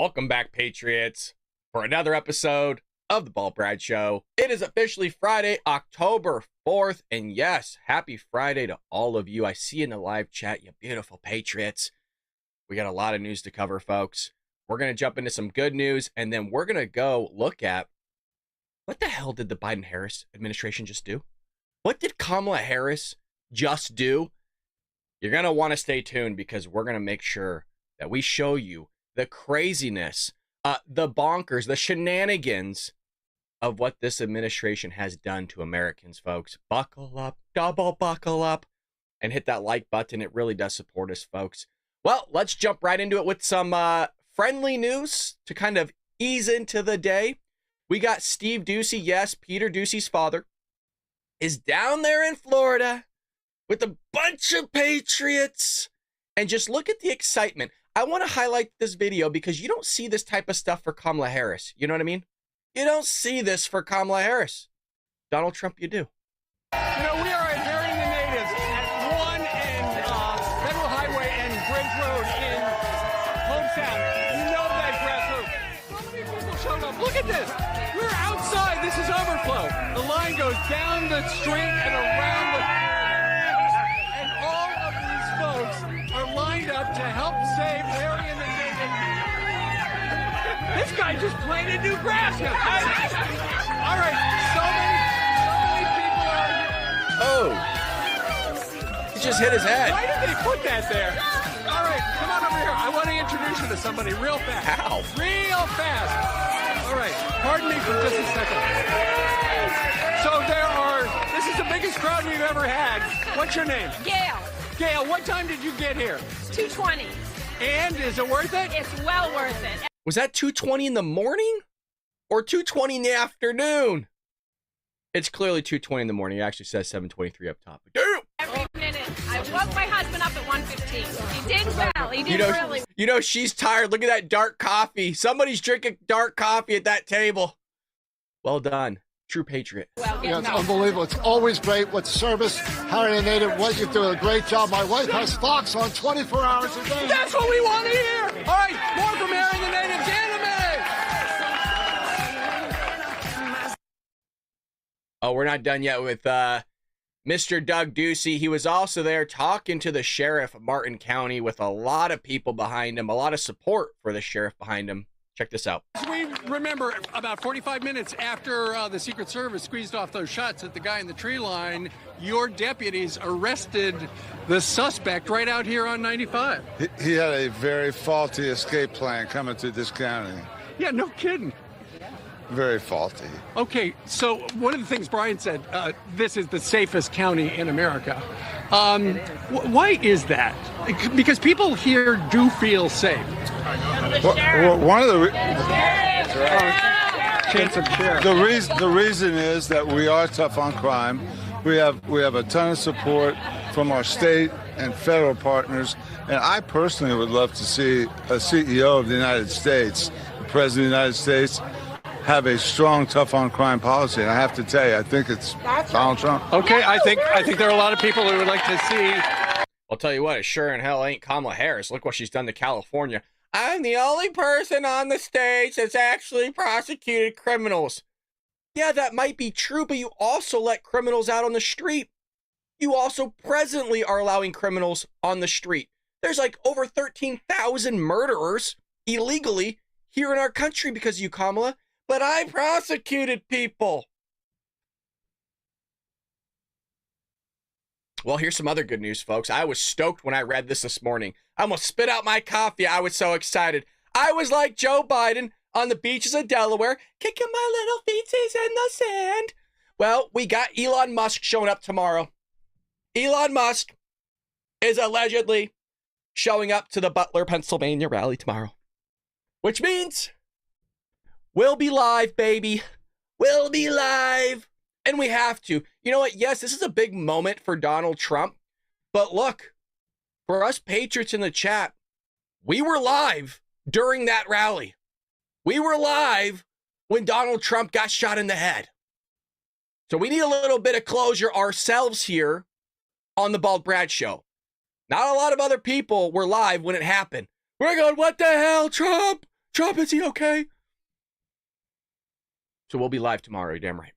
Welcome back, Patriots, for another episode of the Bald Brad Show. It is officially Friday, October 4th, and yes, happy Friday to all of you. I see you in the live chat, you beautiful Patriots. We got a lot of news to cover, folks. We're going to jump into some good news, and then we're going to go look at what the hell did the Biden-Harris administration just do? What did Kamala Harris just do? You're going to want to stay tuned because we're going to make sure that we show you the craziness, the bonkers, the shenanigans of what this administration has done to Americans, folks. Buckle up, double buckle up, and hit that like button. It really does support us, folks. Well, let's jump right into it with some friendly news to kind of ease into the day. We got Steve Doocy, yes, Peter Doocy's father, is down there in Florida with a bunch of Patriots. And just look at the excitement. I want to highlight this video because you don't see this type of stuff for Kamala Harris. You know what I mean? You don't see this for Kamala Harris. Donald Trump, you do. You know, we are burying the natives at 1 and Federal Highway and Bridge Road in Hometown. You know that grassroots. So many people showed up. Look at this. We're outside. This is overflow. The line goes down the street and around the and all of these folks are lined up to help save burying the natives. This guy just planted new grass. All right, so many people are here. Oh, he just hit his head. Why did they put that there? All right, come on over here. I want to introduce you to somebody real fast. How? Real fast. All right, pardon me for just a second. So this is the biggest crowd we've ever had. What's your name? Gail, Gail, what time did you get here? 2:20. And is it worth it? It's well worth it. Was that 2:20 in the morning or 2:20 in the afternoon? It's clearly 2:20 in the morning. It actually says 7:23 up top. Damn! Every minute. I woke my husband up at 1:15. He did well. He did really. You know, she's tired. Look at that dark coffee. Somebody's drinking dark coffee at that table. Well done. True patriot. Well. Yeah, it's unbelievable. It's always great with service. Harry and Native, what you do a great job. My wife has Fox on 24 hours a day. That's what we want to hear. All right, more from Aaron the Natives Anime. Oh, we're not done yet with Mr. Doug Ducey. He was also there talking to the sheriff of Martin County with a lot of people behind him, a lot of support for the sheriff behind him. Check this out. We remember about 45 minutes after the Secret Service squeezed off those shots at the guy in the tree line, your deputies arrested the suspect right out here on 95. He had a very faulty escape plan coming through this county. Yeah, no kidding. Very faulty. Okay, so one of the things Brian said, this is the safest county in America. Why is that? Because people here do feel safe. One of the reason is that we are tough on crime. We have a ton of support from our state and federal partners, and I personally would love to see a CEO of the United States, the President of the United States, have a strong tough on crime policy. And I have to tell you, I think it's Donald Trump. Okay, I think there are a lot of people who would like to see. I'll tell you what, it sure in hell ain't Kamala Harris. Look what she's done to California. I'm the only person on the stage that's actually prosecuted criminals. Yeah, that might be true, but you also let criminals out on the street. You also presently are allowing criminals on the street. There's like over 13,000 murderers illegally here in our country because of you, Kamala. But I prosecuted people. Well, here's some other good news, folks. I was stoked when I read this morning. I almost spit out my coffee. I was so excited. I was like Joe Biden on the beaches of Delaware, kicking my little feetsies in the sand. Well, we got Elon Musk showing up tomorrow. Elon Musk is allegedly showing up to the Butler, Pennsylvania rally tomorrow, which means we'll be live, baby. We'll be live. And we have to. You know what? Yes, this is a big moment for Donald Trump. But look, for us Patriots in the chat, we were live during that rally. We were live when Donald Trump got shot in the head. So we need a little bit of closure ourselves here on the Bald Brad Show. Not a lot of other people were live when it happened. We're going, what the hell, Trump? Trump, is he okay? So we'll be live tomorrow, you're damn right.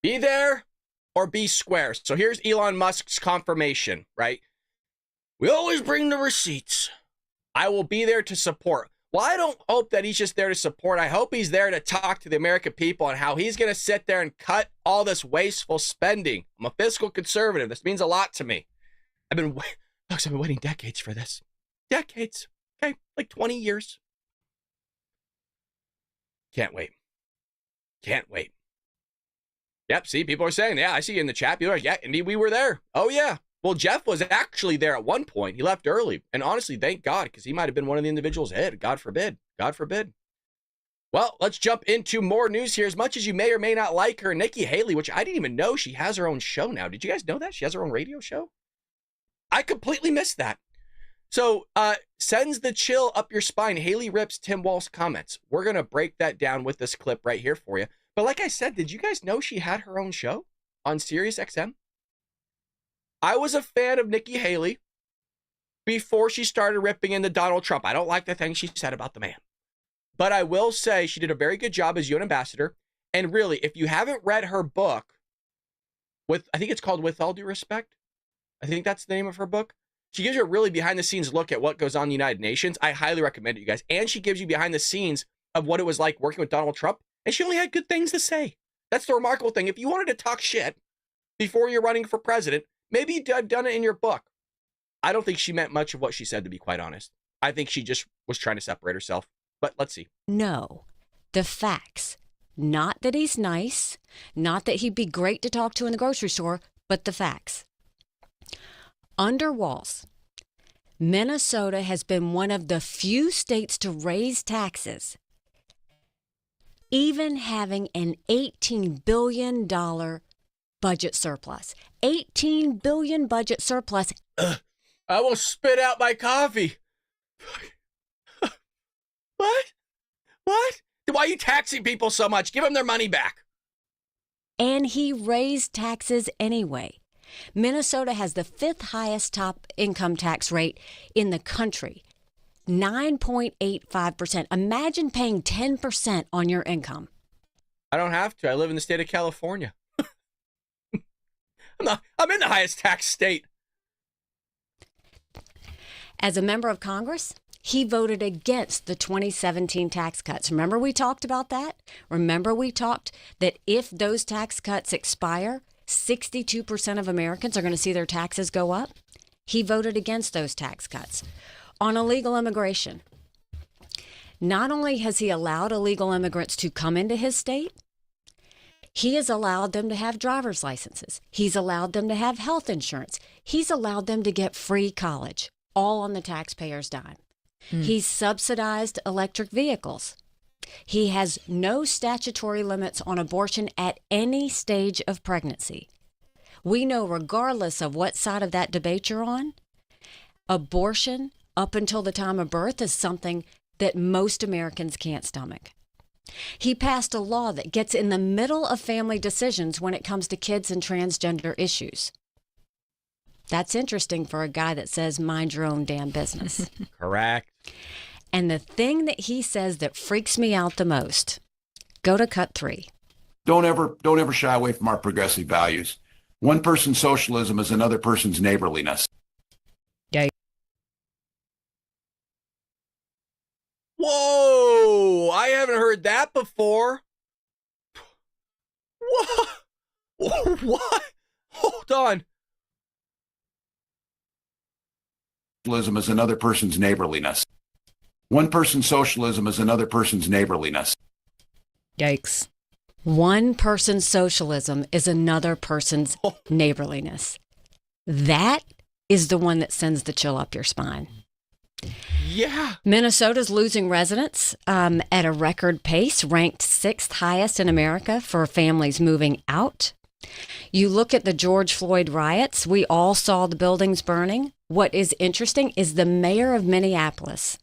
Be there or be square. So here's Elon Musk's confirmation, right? We always bring the receipts. I will be there to support. Well, I don't hope that he's just there to support. I hope he's there to talk to the American people and how he's going to sit there and cut all this wasteful spending. I'm a fiscal conservative. This means a lot to me. I've been waiting decades for this. Decades. Okay, like 20 years. Can't wait. Can't wait. Yep, see, people are saying, yeah, I see you in the chat. People are, yeah, indeed, we were there. Oh, yeah. Well, Jeff was actually there at one point. He left early. And honestly, thank God, because he might have been one of the individuals ahead. God forbid. God forbid. Well, let's jump into more news here. As much as you may or may not like her, Nikki Haley, which I didn't even know she has her own show now. Did you guys know that? She has her own radio show? I completely missed that. So, sends the chill up your spine. Haley rips Tim Walz comments. We're going to break that down with this clip right here for you. But like I said, did you guys know she had her own show on Sirius XM? I was a fan of Nikki Haley before she started ripping into Donald Trump. I don't like the things she said about the man. But I will say she did a very good job as UN ambassador. And really, if you haven't read her book, I think it's called With All Due Respect. I think that's the name of her book. She gives you a really behind-the-scenes look at what goes on in the United Nations. I highly recommend it, you guys. And she gives you behind the scenes of what it was like working with Donald Trump. And she only had good things to say. That's the remarkable thing. If you wanted to talk shit before you're running for president, maybe you'd have done it in your book. I don't think she meant much of what she said, to be quite honest. I think she just was trying to separate herself. But let's see. No, the facts. Not that he's nice, not that he'd be great to talk to in the grocery store, but the facts. Under Walz, Minnesota has been one of the few states to raise taxes, even having an $18 billion budget surplus. $18 billion budget surplus. I will spit out my coffee. What? Why are you taxing people so much? Give them their money back. And he raised taxes anyway. Minnesota has the 5th highest top income tax rate in the country, 9.85%. Imagine paying 10% on your income. I don't have to. I live in the state of California. I'm in the highest tax state. As a member of Congress, he voted against the 2017 tax cuts. Remember we talked about that? Remember we talked that if those tax cuts expire, 62% of Americans are going to see their taxes go up? He voted against those tax cuts. On illegal immigration, not only has he allowed illegal immigrants to come into his state, he has allowed them to have driver's licenses. He's allowed them to have health insurance. He's allowed them to get free college, all on the taxpayer's dime. He's subsidized electric vehicles. He has no statutory limits on abortion at any stage of pregnancy. We know, regardless of what side of that debate you're on, abortion up until the time of birth is something that most Americans can't stomach. He passed a law that gets in the middle of family decisions when it comes to kids and transgender issues. That's interesting for a guy that says, mind your own damn business. Correct. And the thing that he says that freaks me out the most, go to cut 3. Don't ever shy away from our progressive values. One person's socialism is another person's neighborliness. Whoa! I haven't heard that before. What? What? Hold on. Socialism is another person's neighborliness. One person's socialism is another person's neighborliness. Yikes. One person's socialism is another person's neighborliness. That is the one that sends the chill up your spine. Yeah. Minnesota's losing residents at a record pace, ranked 6th highest in America for families moving out. You look at the George Floyd riots, we all saw the buildings burning. What is interesting is the mayor of Minneapolis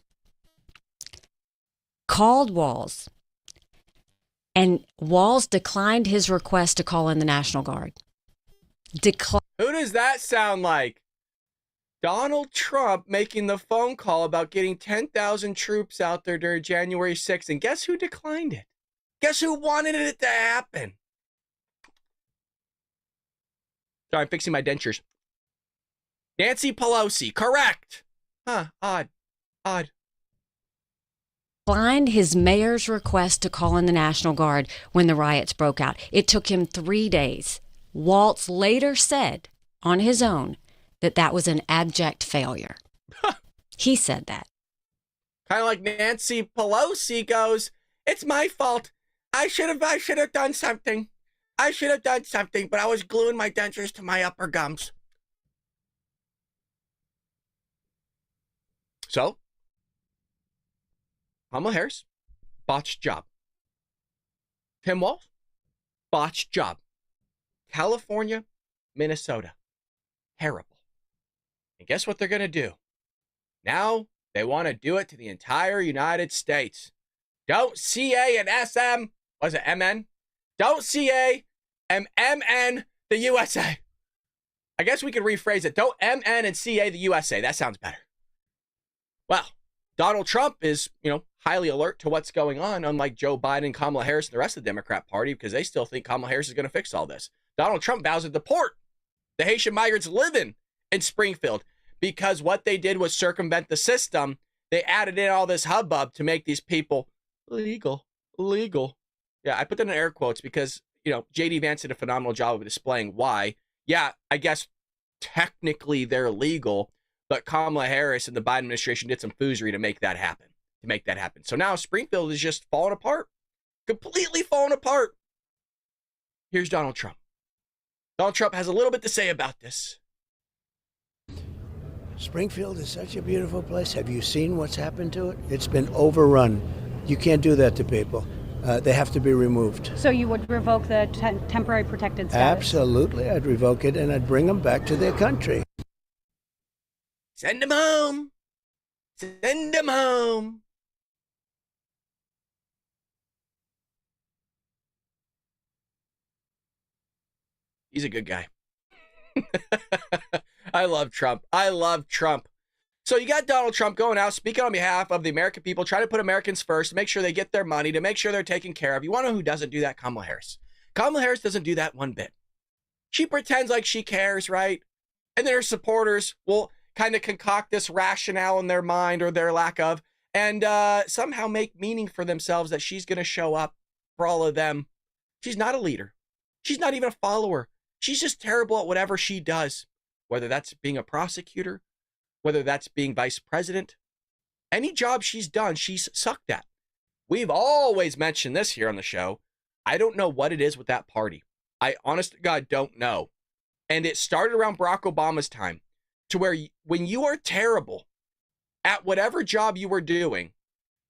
called Walz, and Walz declined his request to call in the National Guard. Who does that sound like? Donald Trump making the phone call about getting 10,000 troops out there during January 6th. And guess who declined it? Guess who wanted it to happen? Sorry, I'm fixing my dentures. Nancy Pelosi, correct. Huh, odd. Declined his mayor's request to call in the National Guard when the riots broke out. It took him 3 days. Waltz later said on his own that was an abject failure. He said that. Kind of like Nancy Pelosi goes, it's my fault. I should have done something. But I was gluing my dentures to my upper gums. So, Kamala Harris, botched job. Tim Walz, botched job. California, Minnesota, terrible. And guess what they're going to do? Now they want to do it to the entire United States. Don't CA and SM, was it MN? Don't CA and MN the USA. I guess we could rephrase it. Don't MN and CA the USA. That sounds better. Well, Donald Trump is, highly alert to what's going on, unlike Joe Biden, Kamala Harris, and the rest of the Democrat Party, because they still think Kamala Harris is going to fix all this. Donald Trump vows to deport the Haitian migrants living in Springfield because what they did was circumvent the system. They added in all this hubbub to make these people legal. Yeah, I put that in air quotes because, J.D. Vance did a phenomenal job of displaying why. Yeah, I guess technically they're legal, but Kamala Harris and the Biden administration did some foozery to make that happen. So now Springfield is just falling apart. Completely falling apart. Here's Donald Trump. Donald Trump has a little bit to say about this. Springfield is such a beautiful place. Have you seen what's happened to it? It's been overrun. You can't do that to people. They have to be removed. So you would revoke the temporary protected status? Absolutely. I'd revoke it and I'd bring them back to their country. Send them home. Send them home. He's a good guy. I love Trump. So you got Donald Trump going out, speaking on behalf of the American people, trying to put Americans first, to make sure they get their money, to make sure they're taken care of. You want to know who doesn't do that? Kamala Harris. Kamala Harris doesn't do that one bit. She pretends like she cares, right? And then her supporters will kind of concoct this rationale in their mind, or their lack of, and somehow make meaning for themselves that she's going to show up for all of them. She's not a leader. She's not even a follower. She's just terrible at whatever she does, whether that's being a prosecutor, whether that's being vice president. Any job she's done, she's sucked at. We've always mentioned this here on the show. I don't know what it is with that party. I honest to God don't know. And it started around Barack Obama's time, to where when you are terrible at whatever job you were doing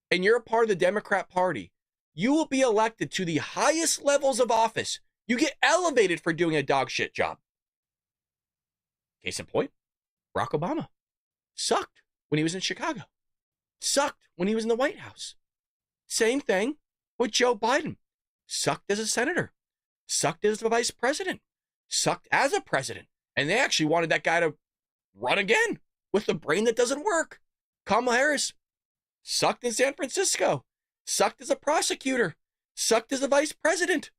and you're a part of the Democrat Party, you will be elected to the highest levels of office. You get elevated for doing a dog shit job. Case in point, Barack Obama sucked when he was in Chicago. Sucked when he was in the White House. Same thing with Joe Biden. Sucked as a senator. Sucked as a vice president. Sucked as a president. And they actually wanted that guy to run again with the brain that doesn't work. Kamala Harris sucked in San Francisco. Sucked as a prosecutor. Sucked as a vice president.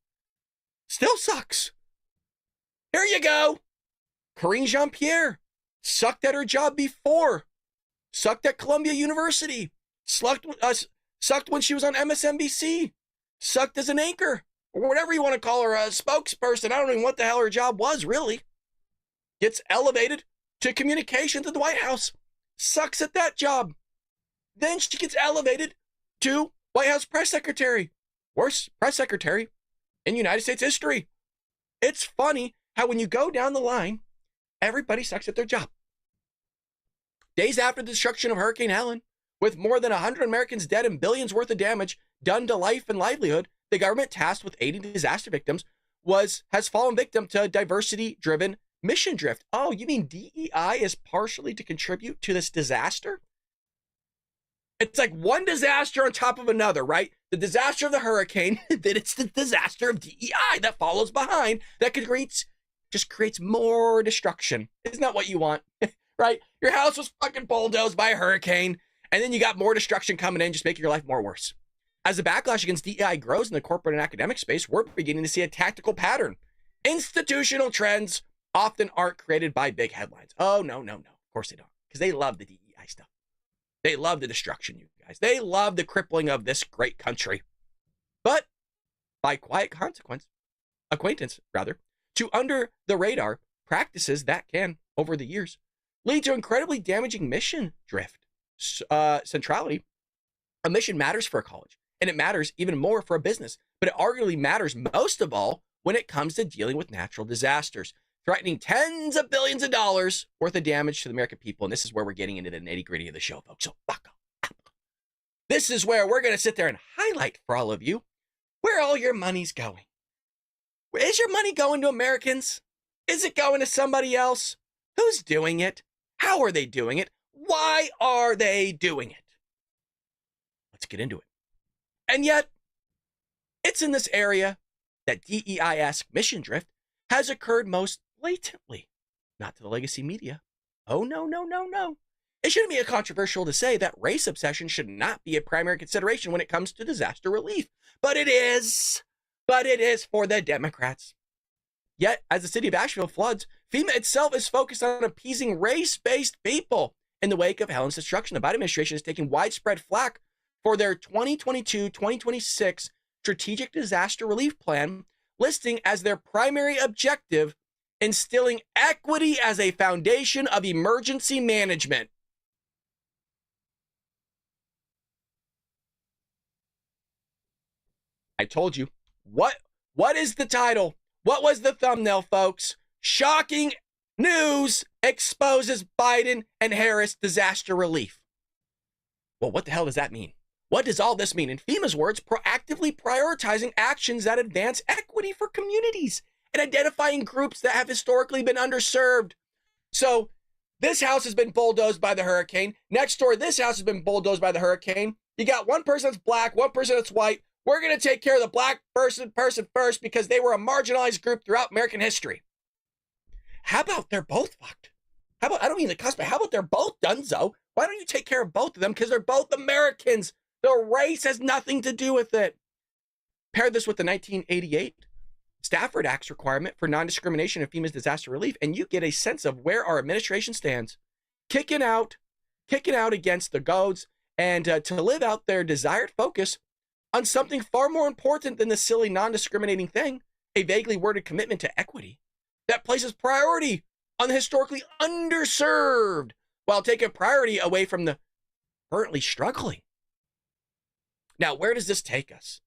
Still sucks. Here you go. Karine Jean-Pierre sucked at her job before. Sucked at Columbia University. Sucked when she was on MSNBC. Sucked as an anchor, or whatever you want to call her, a spokesperson. I don't even know what the hell her job was, really. Gets elevated to communications at the White House. Sucks at that job. Then she gets elevated to White House press secretary. Worst press secretary in United States history. It's funny how when you go down the line, everybody sucks at their job. Days after the destruction of Hurricane Helen, with more than 100 Americans dead and billions worth of damage done to life and livelihood, the government tasked with aiding disaster victims has fallen victim to diversity-driven mission drift. Oh, you mean DEI is partially to contribute to this disaster? It's like one disaster on top of another, right? The disaster of the hurricane, then it's the disaster of DEI that follows behind, that just creates more destruction. Isn't that what you want? right? Your house was fucking bulldozed by a hurricane, and then you got more destruction coming in, just making your life more worse. As the backlash against DEI grows in the corporate and academic space, we're beginning to see a tactical pattern. Institutional trends often aren't created by big headlines. Oh, no. Of course they don't, because they love the DEI stuff. They love the destruction, you guys. They love the crippling of this great country. But by quiet acquaintance, to under the radar practices that can, over the years, lead to incredibly damaging mission drift. Centrality. A mission matters for a college, and it matters even more for a business, but it arguably matters most of all when it comes to dealing with natural disasters, threatening tens of billions of dollars worth of damage to the American people. And this is where we're getting into the nitty-gritty of the show, folks. So buckle up. This is where we're going to sit there and highlight for all of you where all your money's going. Is your money going to Americans? Is it going to somebody else? Who's doing it? How are they doing it? Why are they doing it? Let's get into it. And yet, it's in this area that DEI-esque mission drift has occurred most blatantly, not to the legacy media. Oh, no. It shouldn't be controversial to say that race obsession should not be a primary consideration when it comes to disaster relief. But it is for the Democrats. Yet, as the city of Asheville floods, FEMA itself is focused on appeasing race-based people. In the wake of Helen's destruction, the Biden administration is taking widespread flack for their 2022-2026 strategic disaster relief plan, listing as their primary objective instilling equity as a foundation of emergency management. I told you. What is the title? What was the thumbnail, folks? Shocking news exposes Biden and Harris disaster relief. Well, what the hell does that mean? What does all this mean? In FEMA's words, proactively prioritizing actions that advance equity for communities and identifying groups that have historically been underserved. So this house has been bulldozed by the hurricane. Next door, this house has been bulldozed by the hurricane. You got one person that's black, one person that's white. We're going to take care of the black person first because they were a marginalized group throughout American history. How about they're both fucked? How about, I don't mean the cusp, but how about they're both donezo? Why don't you take care of both of them? Because they're both Americans. The race has nothing to do with it. Pair this with the 1988 Stafford Act's requirement for non-discrimination in FEMA's disaster relief, and you get a sense of where our administration stands, kicking out against the goads and to live out their desired focus on something far more important than the silly non-discriminating thing, a vaguely worded commitment to equity that places priority on the historically underserved while taking priority away from the currently struggling. Now, where does this take us?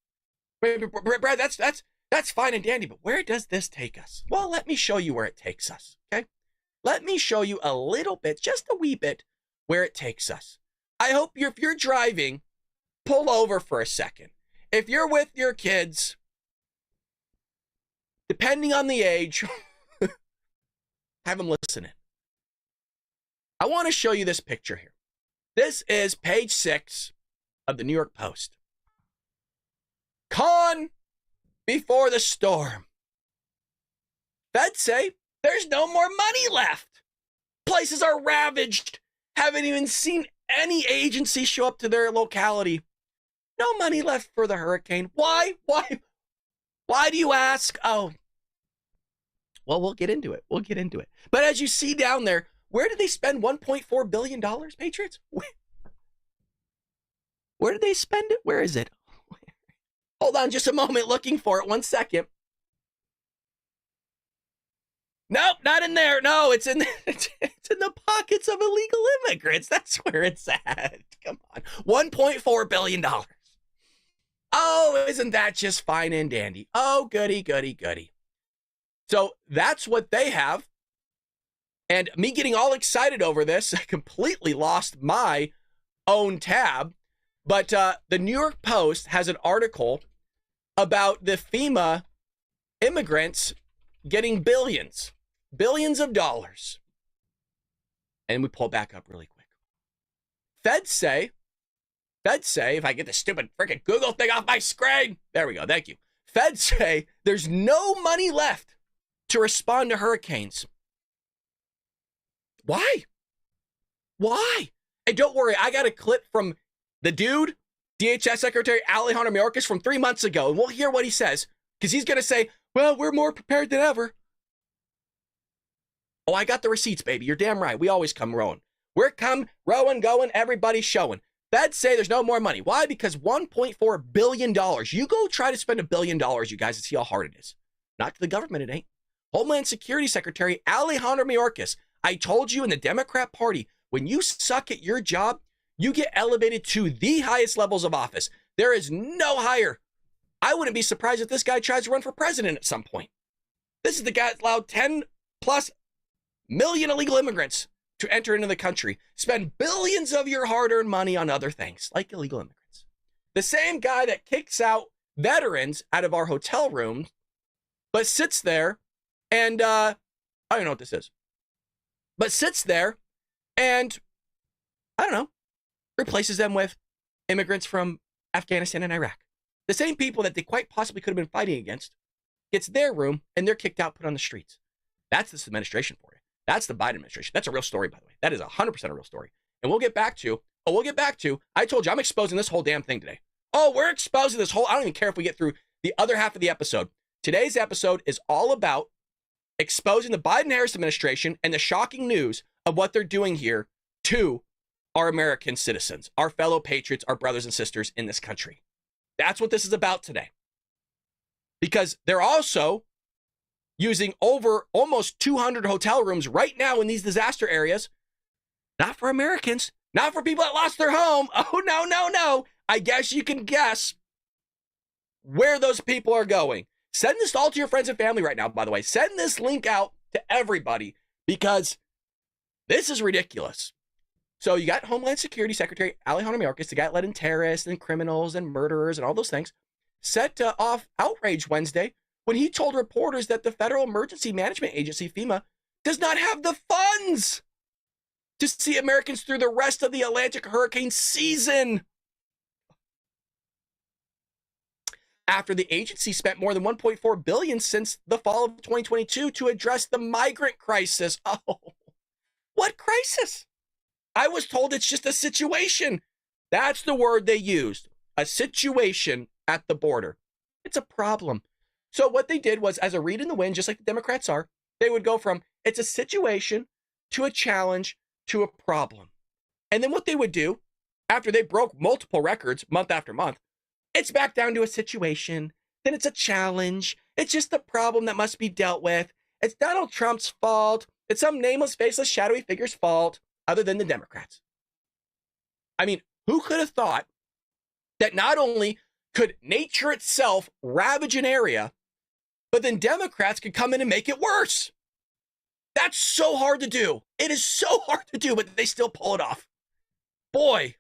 Brad, that's fine and dandy, but where does this take us? Well, let me show you where it takes us, okay? Let me show you a little bit, just a wee bit, where it takes us. I hope if you're driving, pull over for a second. If you're with your kids, depending on the age, have them listening. I want to show you this picture here. This is page 6 of the New York Post. Calm before the storm. Feds say there's no more money left. Places are ravaged. Haven't even seen any agency show up to their locality. No money left for the hurricane. Why? Why do you ask? Oh, well, we'll get into it. But as you see down there, where did they spend $1.4 billion, Patriots? Where did they spend it? Where is it? Hold on just a moment, looking for it. 1 second. Nope, not in there. No, it's in the pockets of illegal immigrants. That's where it's at. Come on. $1.4 billion. Oh, isn't that just fine and dandy? Oh, goody. So that's what they have. And me getting all excited over this, I completely lost my own tab. But the New York Post has an article about the FEMA immigrants getting billions of dollars. And we pull it back up really quick. Feds say, if I get the stupid freaking Google thing off my screen, there we go, thank you. Feds say there's no money left to respond to hurricanes. Why? Why? And don't worry, I got a clip from the dude, DHS Secretary Alejandro Mayorkas, from 3 months ago, and we'll hear what he says, because he's going to say, well, we're more prepared than ever. Oh, I got the receipts, baby. You're damn right. We always come rowing. We're come rowing, going, everybody's showing. Feds say there's no more money. Why? Because $1.4 billion. You go try to spend $1 billion, you guys, and see how hard it is. Not to the government, it ain't. Homeland Security Secretary Alejandro Mayorkas, I told you in the Democrat Party, when you suck at your job, you get elevated to the highest levels of office. There is no higher. I wouldn't be surprised if this guy tries to run for president at some point. This is the guy that allowed 10 plus million illegal immigrants to enter into the country, spend billions of your hard-earned money on other things, like illegal immigrants. The same guy that kicks out veterans out of our hotel rooms, but sits there and, I don't know what this is, but sits there and, I don't know, replaces them with immigrants from Afghanistan and Iraq. The same people that they quite possibly could have been fighting against gets their room and they're kicked out, put on the streets. That's this administration for you. That's the Biden administration. That's a real story, by the way. That is 100% a real story. And we'll get back to, I told you I'm exposing this whole damn thing today. Oh, we're exposing this whole, I don't even care if we get through the other half of the episode. Today's episode is all about exposing the Biden-Harris administration and the shocking news of what they're doing here to our American citizens, our fellow patriots, our brothers and sisters in this country. That's what this is about today. Because they're also using over almost 200 hotel rooms right now in these disaster areas, not for Americans, not for people that lost their home. Oh, no. I guess you can guess where those people are going. Send this all to your friends and family right now, by the way. Send this link out to everybody because this is ridiculous. So you got Homeland Security Secretary Alejandro Mayorkas, the guy that let in terrorists and criminals and murderers and all those things, set off outrage Wednesday when he told reporters that the Federal Emergency Management Agency, FEMA, does not have the funds to see Americans through the rest of the Atlantic hurricane season. After the agency spent more than $1.4 billion since the fall of 2022 to address the migrant crisis. Oh, what crisis? I was told it's just a situation. That's the word they used. A situation at the border. It's a problem. So what they did was, as a reed in the wind, just like the Democrats are, they would go from it's a situation to a challenge to a problem. And then what they would do, after they broke multiple records month after month, it's back down to a situation. Then it's a challenge. It's just a problem that must be dealt with. It's Donald Trump's fault. It's some nameless, faceless, shadowy figure's fault, other than the Democrats. I mean, who could have thought that not only could nature itself ravage an area, but then Democrats could come in and make it worse? That's so hard to do. It is so hard to do, but they still pull it off. Boy,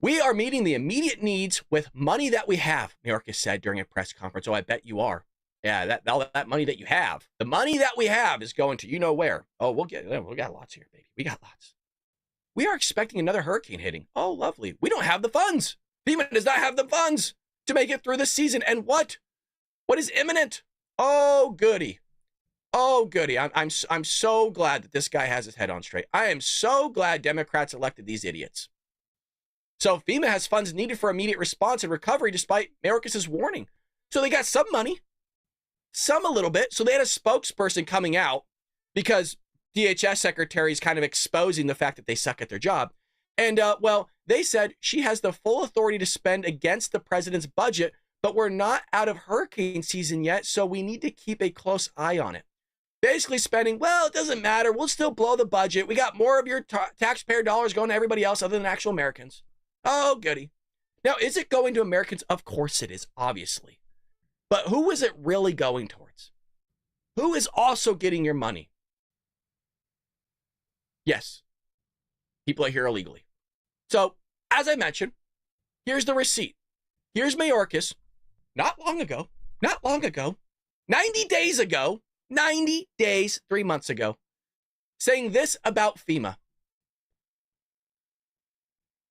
we are meeting the immediate needs with money that we have, Mayorkas said during a press conference. Oh, I bet you are. Yeah, all that money that you have, the money that we have is going to you know where. Oh, we got lots here, baby. We got lots. We are expecting another hurricane hitting. Oh, lovely. We don't have the funds. FEMA does not have the funds to make it through this season. And what is imminent? Oh, goody. Oh, goody. I'm so glad that this guy has his head on straight. I am so glad Democrats elected these idiots. So FEMA has funds needed for immediate response and recovery despite Mayorkas' warning. So they got some money, some a little bit. So they had a spokesperson coming out because DHS secretary is kind of exposing the fact that they suck at their job. And, they said she has the full authority to spend against the president's budget, but we're not out of hurricane season yet, so we need to keep a close eye on it. Basically spending, well, it doesn't matter. We'll still blow the budget. We got more of your taxpayer dollars going to everybody else other than actual Americans. Oh, goody. Now, is it going to Americans? Of course it is, obviously. But who is it really going towards? Who is also getting your money? Yes, people are here illegally. So, as I mentioned, here's the receipt. Here's Mayorkas, not long ago, 90 days, 3 months ago, saying this about FEMA.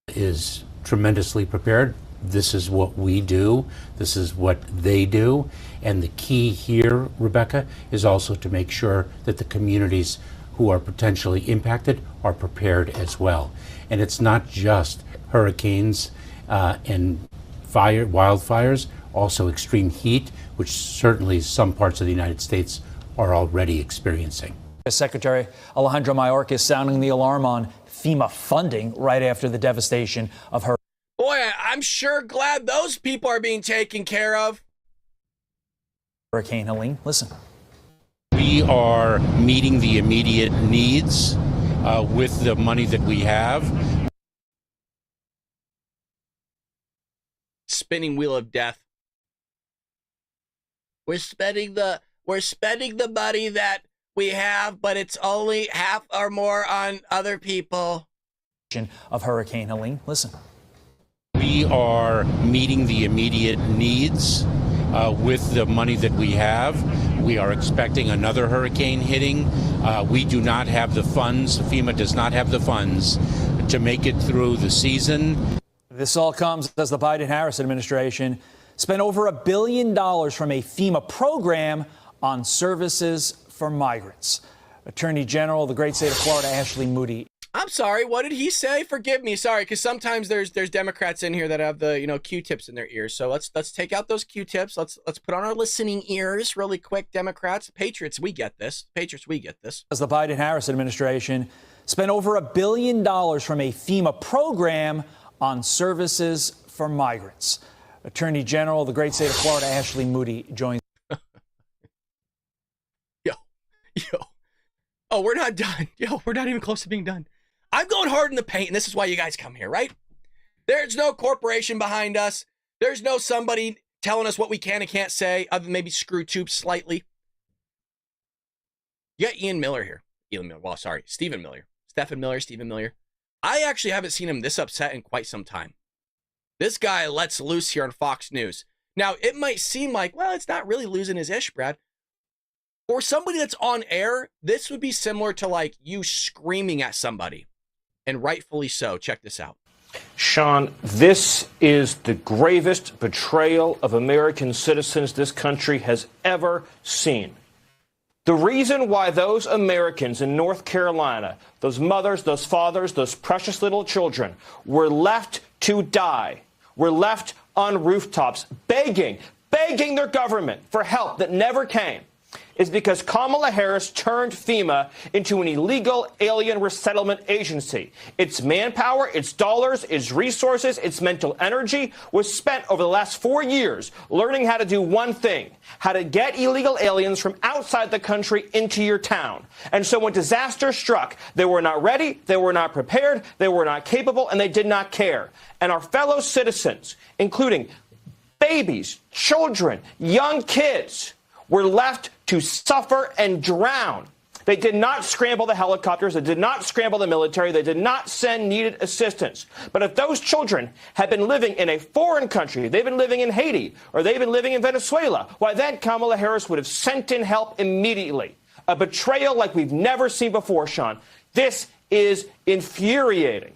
Is tremendously prepared. This is what we do. This is what they do. And the key here, Rebecca, is also to make sure that the communities who are potentially impacted are prepared as well. And it's not just hurricanes and wildfires, also extreme heat, which certainly some parts of the United States are already experiencing. Secretary Alejandro Mayorkas sounding the alarm on FEMA funding right after the devastation of her. Boy, I'm sure glad those people are being taken care of. Hurricane Helene, listen. We are meeting the immediate needs with the money that we have. Spinning wheel of death. We're spending the money that we have, but it's only half or more on other people. Of Hurricane Helene, listen. We are meeting the immediate needs with the money that we have. We are expecting another hurricane hitting. We do not have the funds. FEMA does not have the funds to make it through the season. This all comes as the Biden-Harris administration spent over $1 billion from a FEMA program on services for migrants. Attorney General of the great state of Florida, Ashley Moody. I'm sorry, what did he say? Forgive me, sorry, because sometimes there's Democrats in here that have the Q-tips in their ears. So let's take out those Q-tips. Let's put on our listening ears really quick, Democrats. Patriots, we get this. As the Biden-Harris administration spent over $1 billion from a FEMA program on services for migrants. Attorney General of the great state of Florida, Ashley Moody, joins. Yo. Oh, we're not done. Yo, we're not even close to being done. I'm going hard in the paint, and this is why you guys come here, right? There's no corporation behind us. There's no somebody telling us what we can and can't say, other than maybe screw tubes slightly. You got Stephen Miller. Stephen Miller. I actually haven't seen him this upset in quite some time. This guy lets loose here on Fox News. Now, it might seem like, well, it's not really losing his ish, Brad. For somebody that's on air, this would be similar to like you screaming at somebody, and rightfully so. Check this out. Sean, this is the gravest betrayal of American citizens this country has ever seen. The reason why those Americans in North Carolina, those mothers, those fathers, those precious little children were left to die, were left on rooftops begging their government for help that never came, is because Kamala Harris turned FEMA into an illegal alien resettlement agency. Its manpower, its dollars, its resources, its mental energy was spent over the last 4 years learning how to do one thing, how to get illegal aliens from outside the country into your town. And so when disaster struck, they were not ready, they were not prepared, they were not capable, and they did not care. And our fellow citizens, including babies, children, young kids, were left to suffer and drown. They did not scramble the helicopters. They did not scramble the military. They did not send needed assistance. But if those children had been living in a foreign country, they've been living in Haiti, or they've been living in Venezuela, why then Kamala Harris would have sent in help immediately. A betrayal like we've never seen before, Sean. This is infuriating.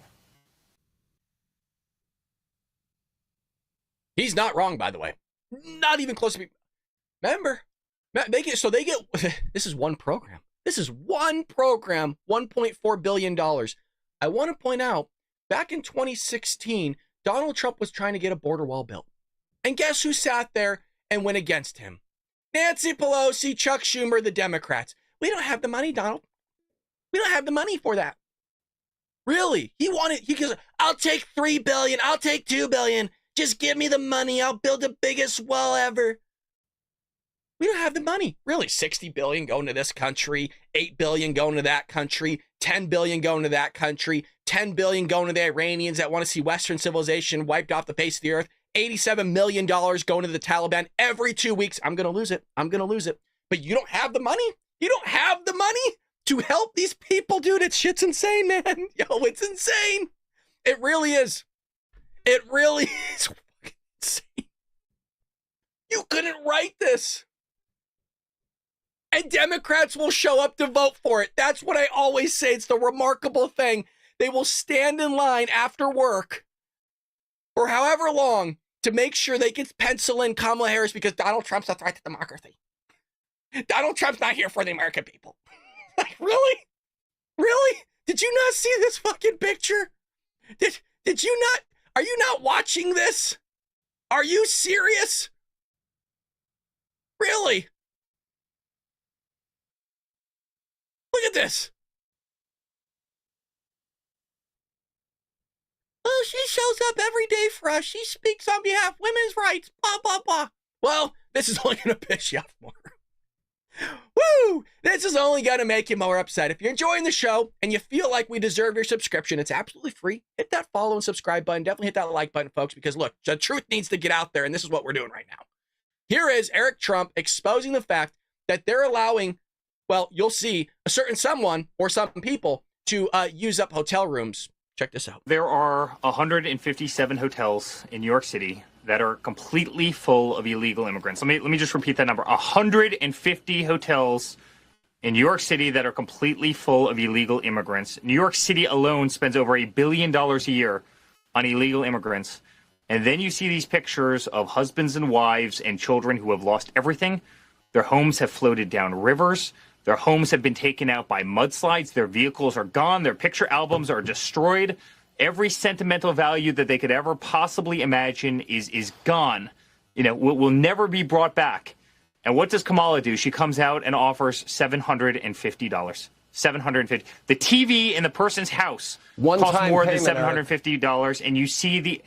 He's not wrong, by the way. Not even close to me. Remember? They get this is one program. This is one program, $1.4 billion. I want to point out, back in 2016, Donald Trump was trying to get a border wall built. And guess who sat there and went against him? Nancy Pelosi, Chuck Schumer, the Democrats. We don't have the money, Donald. We don't have the money for that. Really? He goes, I'll take $3 billion. I'll take $2 billion. Just give me the money. I'll build the biggest wall ever. We don't have the money. Really, $60 billion going to this country, $8 billion going to that country, $10 billion going to that country, $10 billion going to the Iranians that want to see Western civilization wiped off the face of the earth, $87 million going to the Taliban every 2 weeks. I'm going to lose it. But you don't have the money? You don't have the money to help these people, dude. Shit's insane, man. Yo, it's insane. It really is. It really is insane. You couldn't write this. And Democrats will show up to vote for it. That's what I always say. It's the remarkable thing. They will stand in line after work for however long to make sure they can pencil in Kamala Harris because Donald Trump's a threat to democracy. Donald Trump's not here for the American people. Like, really? Really? Did you not see this fucking picture? Did you not? Are you not watching this? Are you serious? Really? Look at this. Oh, she shows up every day for us. She speaks on behalf of women's rights. Blah, blah, blah. Well, this is only going to piss you off more. Woo! This is only going to make you more upset. If you're enjoying the show and you feel like we deserve your subscription, it's absolutely free. Hit that follow and subscribe button. Definitely hit that like button, folks, because look, the truth needs to get out there, and this is what we're doing right now. Here is Eric Trump exposing the fact that they're allowing, well, you'll see, a certain someone or some people to use up hotel rooms. Check this out. There are 157 hotels in New York City that are completely full of illegal immigrants. Let me just repeat that number. 150 hotels in New York City that are completely full of illegal immigrants. New York City alone spends over $1 billion a year on illegal immigrants. And then you see these pictures of husbands and wives and children who have lost everything. Their homes have floated down rivers. Their homes have been taken out by mudslides. Their vehicles are gone. Their picture albums are destroyed. Every sentimental value that they could ever possibly imagine is gone. You know, will never be brought back. And what does Kamala do? She comes out and offers $750. $750. The TV in the person's house costs more than $750, and you see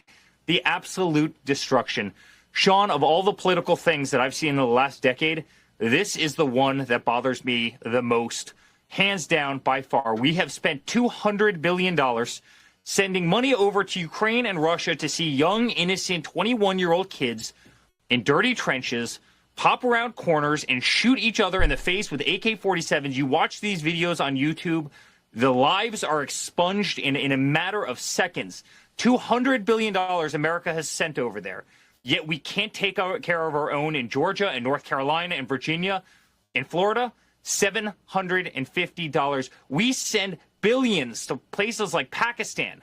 the absolute destruction. Sean, of all the political things that I've seen in the last decade, this is the one that bothers me the most. Hands down, by far. We have spent $200 billion sending money over to Ukraine and Russia to see young, innocent 21-year-old kids in dirty trenches pop around corners and shoot each other in the face with AK-47s. You watch these videos on YouTube, the lives are expunged in a matter of seconds. $200 billion America has sent over there. Yet we can't take care of our own in Georgia and North Carolina and Virginia and Florida. $750. We send billions to places like Pakistan.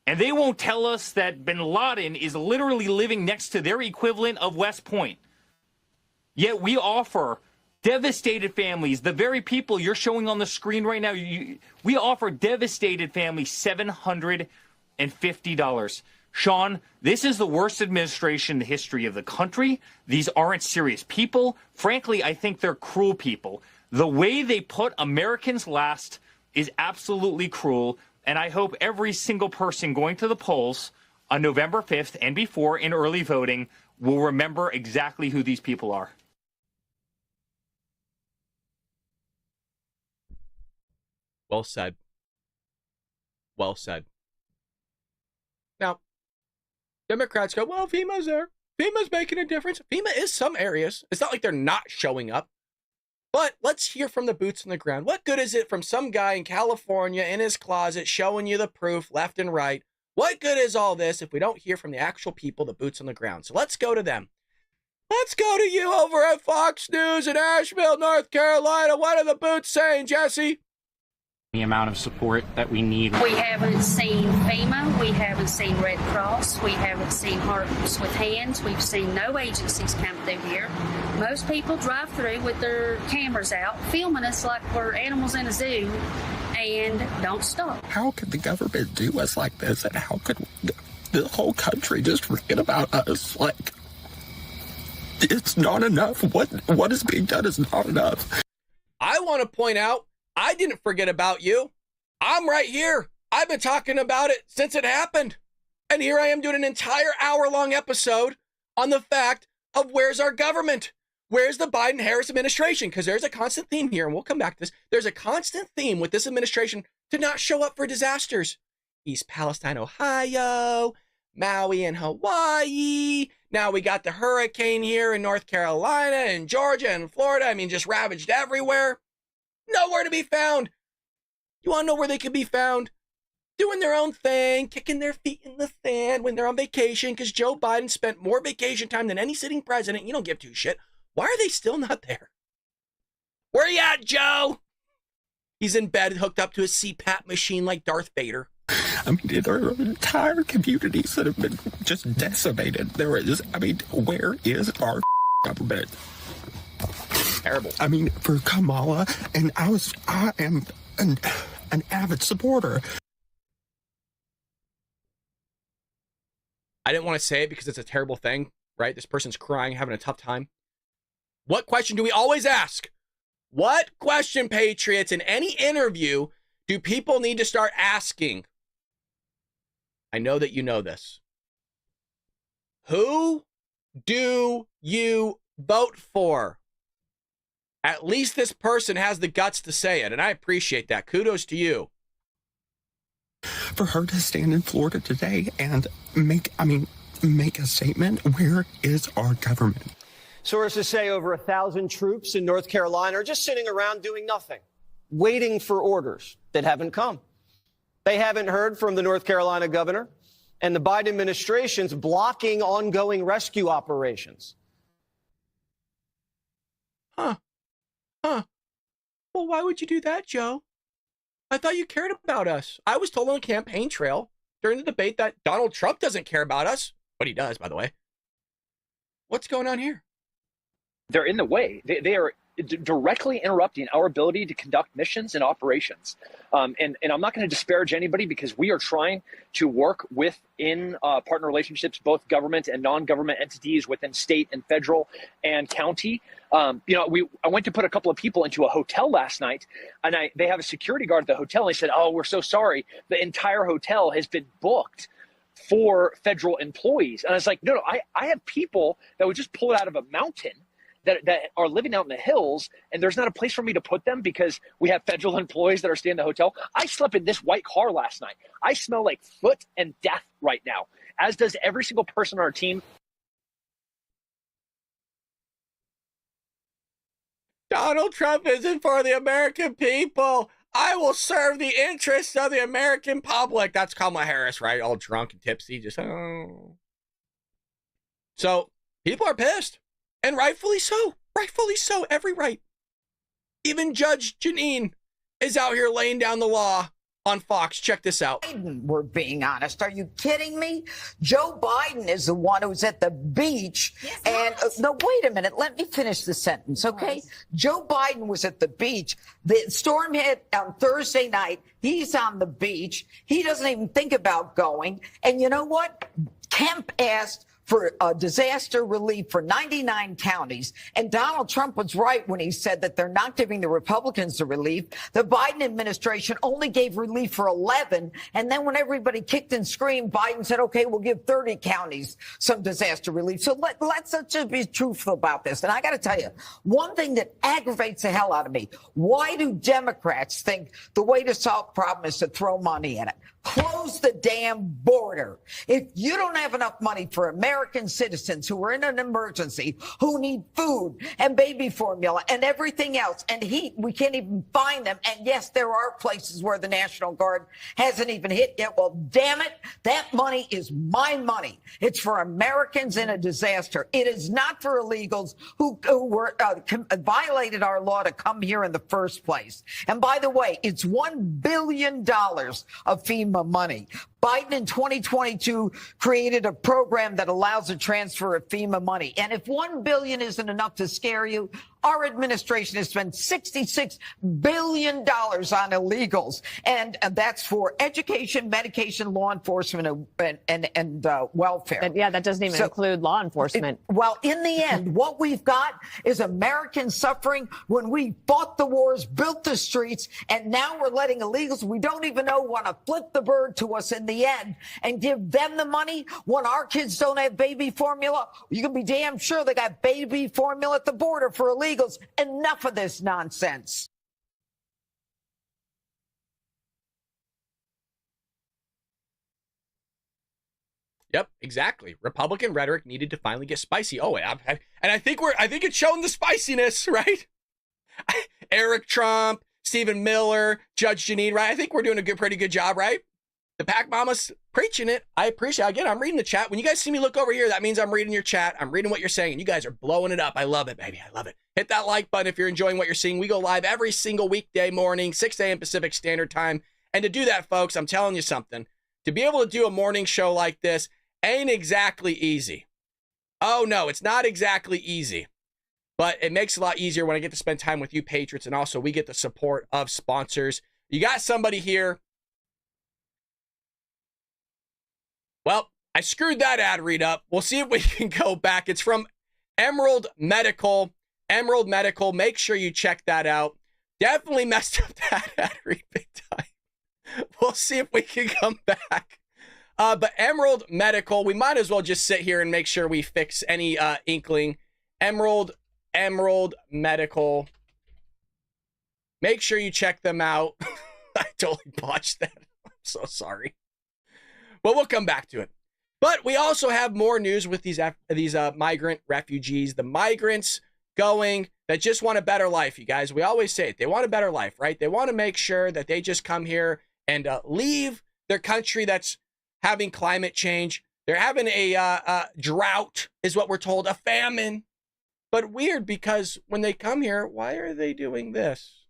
And they won't tell us that bin Laden is literally living next to their equivalent of West Point. Yet we offer devastated families, the very people you're showing on the screen right now, we offer devastated families $750. Sean, this is the worst administration in the history of the country. These aren't serious people. Frankly, I think they're cruel people. The way they put Americans last is absolutely cruel, and I hope every single person going to the polls on November 5th and before in early voting will remember exactly who these people are. Well said. Well said. Now, Democrats go, well, FEMA's there. FEMA's making a difference. FEMA is some areas. It's not like they're not showing up. But let's hear from the boots on the ground. What good is it from some guy in California in his closet showing you the proof left and right? What good is all this if we don't hear from the actual people, the boots on the ground? So let's go to them. Let's go to you over at Fox News in Asheville, North Carolina. What are the boots saying, Jesse? The amount of support that we need. We haven't seen FEMA, we haven't seen Red Cross, we haven't seen Hearts with Hands, we've seen no agencies come through here. Most people drive through with their cameras out, filming us like we're animals in a zoo, and don't stop. How could the government do us like this, and how could the whole country just forget about us? Like, it's not enough. What is being done is not enough. I want to point out, I didn't forget about you. I'm right here. I've been talking about it since it happened. And here I am doing an entire hour-long episode on the fact of where's our government? Where's the Biden-Harris administration? Because there's a constant theme here, and we'll come back to this. There's a constant theme with this administration to not show up for disasters. East Palestine, Ohio, Maui and Hawaii. Now we got the hurricane here in North Carolina and Georgia and Florida. I mean, just ravaged everywhere. Nowhere to be found. You want to know where they can be found? Doing their own thing, kicking their feet in the sand when they're on vacation because Joe Biden spent more vacation time than any sitting president. You don't give two shit. Why are they still not there? Where you at, Joe? He's in bed hooked up to a CPAP machine like Darth Vader. I mean, there are entire communities that have been just decimated. Where is our government? Terrible. I mean, for Kamala, and I am an avid supporter. I didn't want to say it because it's a terrible thing, right? This person's crying, having a tough time. What question do we always ask? What question, Patriots, in any interview do people need to start asking? I know that you know this. Who do you vote for? At least this person has the guts to say it, and I appreciate that. Kudos to you. For her to stand in Florida today and make a statement, where is our government? Sources say over 1,000 troops in North Carolina are just sitting around doing nothing, waiting for orders that haven't come. They haven't heard from the North Carolina governor, and the Biden administration's blocking ongoing rescue operations. Huh. Well, why would you do that, Joe? I thought you cared about us. I was told on the campaign trail during the debate that Donald Trump doesn't care about us. But he does, by the way. What's going on here? They're in the way. They are directly interrupting our ability to conduct missions and operations. And I'm not going to disparage anybody because we are trying to work within partner relationships, both government and non-government entities within state and federal and county. I went to put a couple of people into a hotel last night, and they have a security guard at the hotel. And they said, "Oh, we're so sorry. The entire hotel has been booked for federal employees." And I was like, no, I have people that would just pull it out of a mountain that are living out in the hills, and there's not a place for me to put them because we have federal employees that are staying in the hotel. I slept in this white car last night. I smell like foot and death right now, as does every single person on our team. Donald Trump isn't for the American people. I will serve the interests of the American public. That's Kamala Harris, right? All drunk and tipsy, just oh. So people are pissed. And rightfully so. Rightfully so. Every right. Even Judge Janine is out here laying down the law on Fox. Check this out. We're being honest. Are you kidding me? Joe Biden is the one who's at the beach. And no, wait a minute. Let me finish the sentence, okay? Joe Biden was at the beach. The storm hit on Thursday night. He's on the beach. He doesn't even think about going. And you know what? Kemp asked for disaster relief for 99 counties. And Donald Trump was right when he said that they're not giving the Republicans the relief. The Biden administration only gave relief for 11. And then when everybody kicked and screamed, Biden said, okay, we'll give 30 counties some disaster relief. So let's just be truthful about this. And I got to tell you, one thing that aggravates the hell out of me, why do Democrats think the way to solve the problem is to throw money in it? Close the damn border. If you don't have enough money for American citizens who are in an emergency, who need food and baby formula and everything else and heat, we can't even find them. And yes, there are places where the National Guard hasn't even hit yet. Well, damn it, that money is my money. It's for Americans in a disaster. It is not for illegals who violated our law to come here in the first place. And by the way, it's $1 billion of FEMA money. Biden in 2022 created a program that allows a transfer of FEMA money. And if $1 billion isn't enough to scare you, our administration has spent $66 billion on illegals. And that's for education, medication, law enforcement, and welfare. And yeah, that doesn't even include law enforcement. Well, in the end, what we've got is Americans suffering when we fought the wars, built the streets, and now we're letting illegals we don't even know want to flip the bird to us in the end and give them the money when our kids don't have baby formula. You can be damn sure they got baby formula at the border for illegals. Enough of this nonsense. Yep, exactly. Republican rhetoric needed to finally get spicy. Oh, and I think it's showing the spiciness, right? Eric Trump, Stephen Miller, Judge Janine, right? I think we're doing a pretty good job, right? The Pac Mama's preaching it. I appreciate it. Again, I'm reading the chat. When you guys see me look over here, that means I'm reading your chat. I'm reading what you're saying, and you guys are blowing it up. I love it, baby. I love it. Hit that like button if you're enjoying what you're seeing. We go live every single weekday morning, 6 a.m. Pacific Standard Time. And to do that, folks, I'm telling you something. To be able to do a morning show like this ain't exactly easy. Oh, no, it's not exactly easy. But it makes it a lot easier when I get to spend time with you, Patriots, and also we get the support of sponsors. You got somebody here. Well, I screwed that ad read up. We'll see if we can go back. It's from Emerald Medical. Emerald Medical. Make sure you check that out. Definitely messed up that ad read big time. We'll see if we can come back. But Emerald Medical, we might as well just sit here and make sure we fix any inkling. Emerald Medical. Make sure you check them out. I totally botched that. I'm so sorry. But we'll come back to it. But we also have more news with these migrant refugees, the migrants going that just want a better life, you guys. We always say it. They want a better life, right? They want to make sure that they just come here and leave their country that's having climate change. They're having a drought, is what we're told, a famine. But weird, because when they come here, why are they doing this?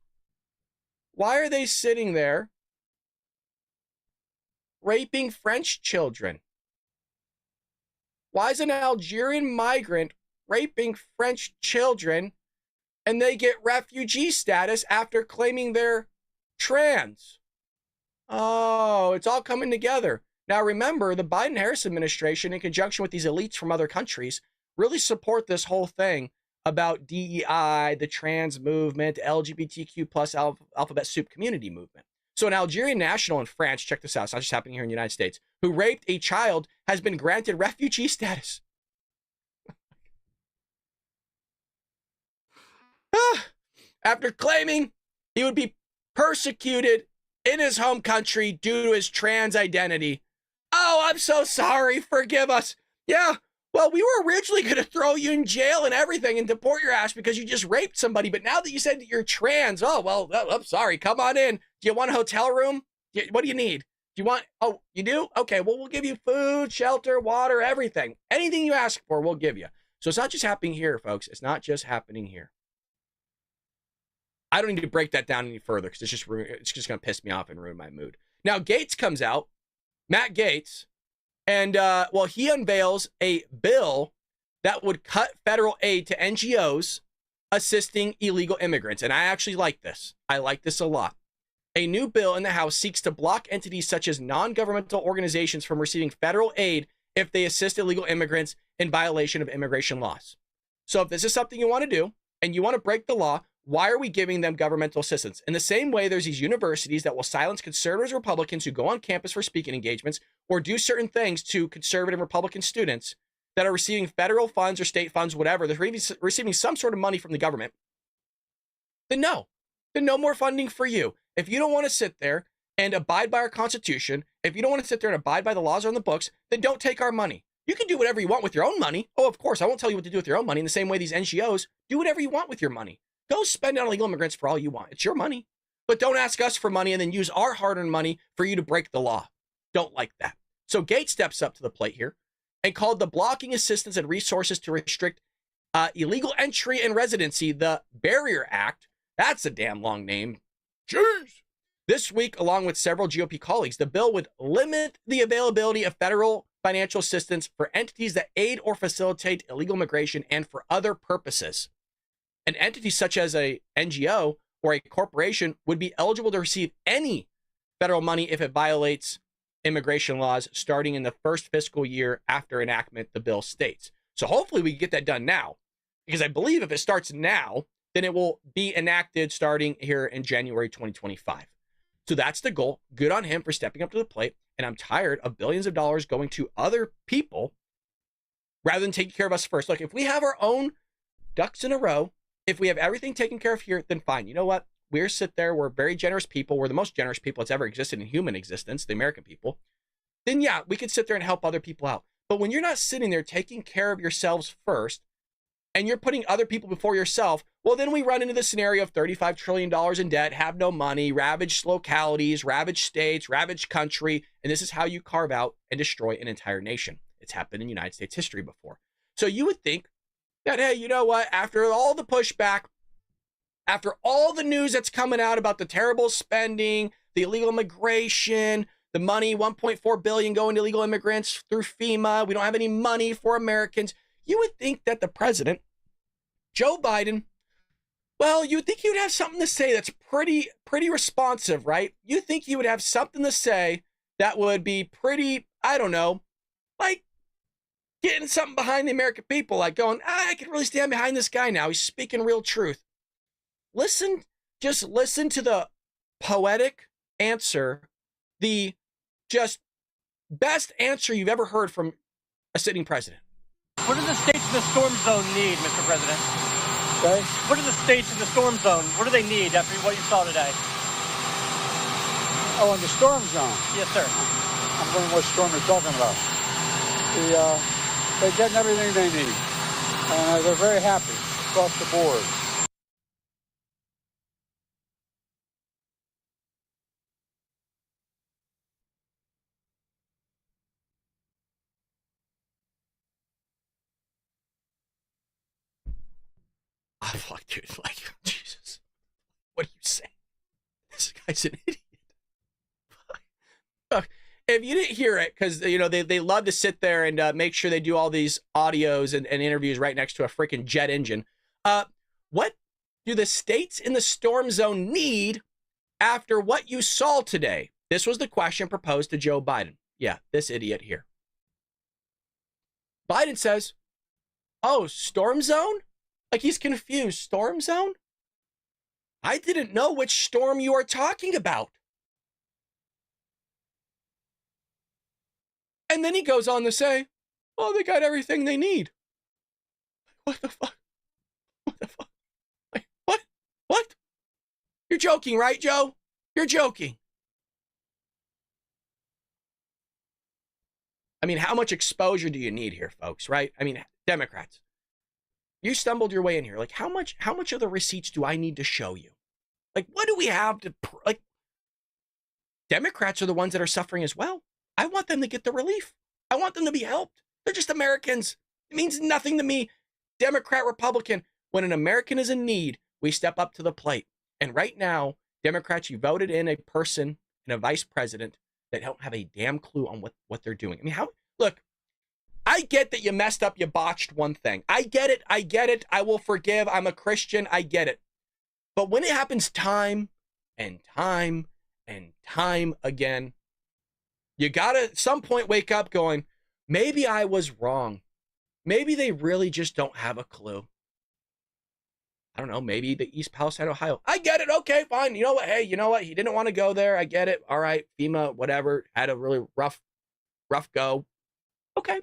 Why are they sitting there raping French children? Why is an Algerian migrant raping French children and they get refugee status after claiming they're trans? Oh, it's all coming together. Now remember, the Biden-Harris administration, in conjunction with these elites from other countries, really support this whole thing about DEI, the trans movement, LGBTQ plus alphabet soup community movement. So an Algerian national in France, check this out, it's not just happening here in the United States, who raped a child has been granted refugee status. After claiming he would be persecuted in his home country due to his trans identity. Oh, I'm so sorry. Forgive us. Yeah, well, we were originally going to throw you in jail and everything and deport your ass because you just raped somebody. But now that you said that you're trans, oh, well, I'm sorry. Come on in. Do you want a hotel room? What do you need? Do you want, oh, you do? Okay, well, we'll give you food, shelter, water, everything. Anything you ask for, we'll give you. So it's not just happening here, folks. It's not just happening here. I don't need to break that down any further because it's just going to piss me off and ruin my mood. Now, Gates comes out, Matt Gates, and, well, he unveils a bill that would cut federal aid to NGOs assisting illegal immigrants. And I actually like this. I like this a lot. A new bill in the House seeks to block entities such as non-governmental organizations from receiving federal aid if they assist illegal immigrants in violation of immigration laws. So if this is something you want to do and you want to break the law, why are we giving them governmental assistance? In the same way, there's these universities that will silence conservatives, Republicans who go on campus for speaking engagements or do certain things to conservative Republican students that are receiving federal funds or state funds, whatever. They're receiving some sort of money from the government. Then no more funding for you. If you don't want to sit there and abide by our Constitution, if you don't want to sit there and abide by the laws on the books, then don't take our money. You can do whatever you want with your own money. Oh, of course, I won't tell you what to do with your own money. In the same way, these NGOs do whatever you want with your money. Go spend it on illegal immigrants for all you want. It's your money. But don't ask us for money and then use our hard-earned money for you to break the law. Don't like that. So Gates steps up to the plate here and called the Blocking Assistance and Resources to Restrict Illegal Entry and Residency, the Barrier Act. That's a damn long name. Jeez. This week, along with several GOP colleagues, the bill would limit the availability of federal financial assistance for entities that aid or facilitate illegal immigration and for other purposes. An entity such as a NGO or a corporation would be eligible to receive any federal money if it violates immigration laws starting in the first fiscal year after enactment, the bill states. So hopefully we get that done now, because I believe if it starts now, then it will be enacted starting here in January 2025. So that's the goal. Good on him for stepping up to the plate. And I'm tired of billions of dollars going to other people rather than taking care of us first. Look, if we have our own ducks in a row, if we have everything taken care of here, then fine. You know what? We're very generous people. We're the most generous people that's ever existed in human existence, the American people. Then yeah, we could sit there and help other people out. But when you're not sitting there taking care of yourselves first, and you're putting other people before yourself, well, then we run into the scenario of $35 trillion in debt, have no money, ravaged localities, ravaged states, ravaged country. And this is how you carve out and destroy an entire nation. It's happened in United States history before. So you would think that, hey, you know what? After all the pushback, after all the news that's coming out about the terrible spending, the illegal immigration, the money, $1.4 billion going to illegal immigrants through FEMA, we don't have any money for Americans. You would think that the president, Joe Biden, Well, you would think he would have something to say that's pretty responsive, right? You think he would have something to say that would be pretty, I don't know, like getting something behind the American people, like going, I can really stand behind this guy now. He's speaking real truth. Just listen to the poetic answer, the just best answer you've ever heard from a sitting president. What do the states in the storm zone need, Mr. President? Okay. What do the states in the storm zone, what do they need after what you saw today? Oh, in the storm zone? Yes, sir. I'm wondering what storm you're talking about. They're getting everything they need. They're very happy across the board. I'm like, dude, like, Jesus, what are you saying? This guy's an idiot. Look, if you didn't hear it, because, you know, they love to sit there and make sure they do all these audios and interviews right next to a freaking jet engine. What do the states in the storm zone need after what you saw today? This was the question proposed to Joe Biden. Yeah, this idiot here. Biden says, oh, storm zone? Like he's confused. Storm zone? I didn't know which storm you are talking about. And then he goes on to say, oh, they got everything they need. What the fuck? What the fuck? Like, what? What? You're joking, right, Joe? You're joking. I mean, how much exposure do you need here, folks, right? I mean, Democrats, you stumbled your way in here. Like, how much of the receipts do I need to show you? Like, what do we have to, like, Democrats are the ones that are suffering as well. I want them to get the relief. I want them to be helped. They're just Americans. It means nothing to me, Democrat, Republican. When an American is in need, we step up to the plate. And right now, Democrats, you voted in a person and a vice president that don't have a damn clue on what they're doing. I mean, look, I get that you messed up, you botched one thing. I get it. I will forgive. I'm a Christian. I get it. But when it happens time and time and time again, you gotta at some point wake up going, maybe I was wrong. Maybe they really just don't have a clue. I don't know, maybe the East Palestine, Ohio. I get it. Okay, fine. You know what? Hey, you know what? He didn't want to go there. I get it. All right. FEMA, whatever. Had a really rough go. Okay.